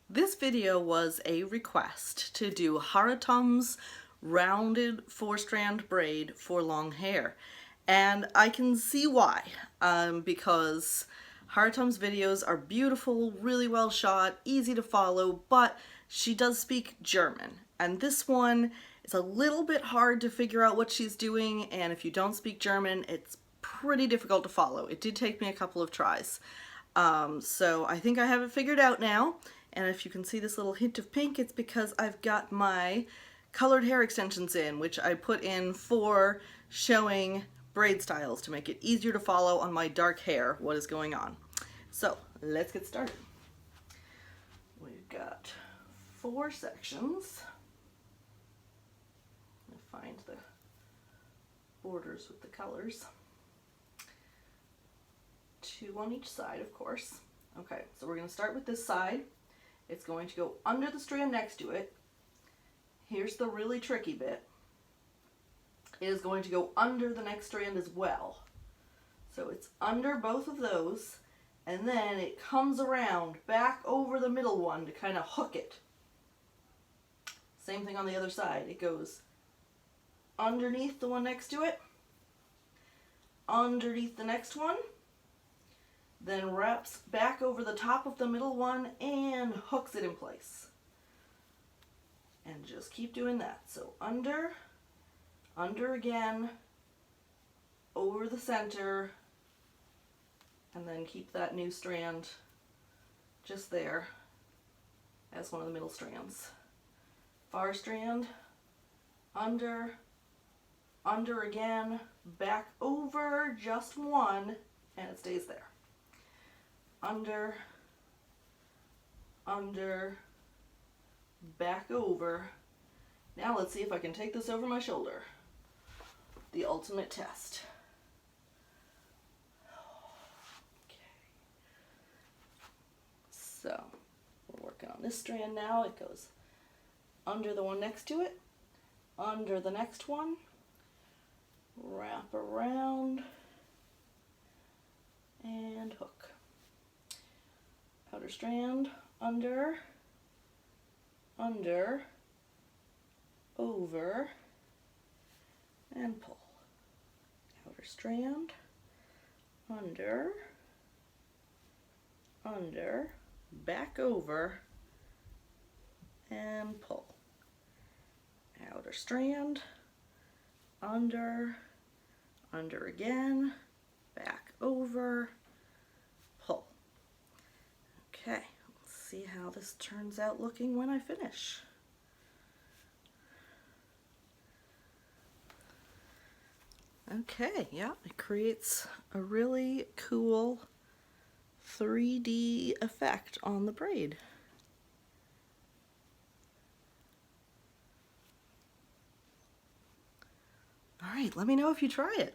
This video was a request to do Haartraum's rounded 4-strand braid for long hair. And I can see why, because Haartraum's videos are beautiful, really well shot, easy to follow, but she does speak German. And this one is a little bit hard to figure out what she's doing, and if you don't speak German, it's pretty difficult to follow. It did take me a couple of tries. So I think I have it figured out now. And if you can see this little hint of pink, it's because I've got my colored hair extensions in, which I put in for showing braid styles to make it easier to follow on my dark hair what is going on. So let's get started. We've got 4 sections. Let me find the borders with the colors. 2 on each side, of course. Okay, so we're going to start with this side. It's going to go under the strand next to it. Here's the really tricky bit. It is going to go under the next strand as well. So it's under both of those, and then it comes around back over the middle one to kind of hook it. Same thing on the other side. It goes underneath the one next to it, underneath the next one, then wraps back over the top of the middle one and hooks it in place. And just keep doing that. So under, under again, over the center, and then keep that new strand just there as one of the middle strands. Far strand, under, under again, back over just one, and it stays there. Under, under, back over. Now let's see if I can take this over my shoulder. The ultimate test. Okay. So, we're working on this strand now. It goes under the one next to it, under the next one, wrap around, and hook. Outer strand, under, under, over, and pull. Outer strand, under, under, back over, and pull. Outer strand, under, under again, back over, pull. Okay, let's see how this turns out looking when I finish. Okay, yeah, it creates a really cool 3D effect on the braid. All right, let me know if you try it.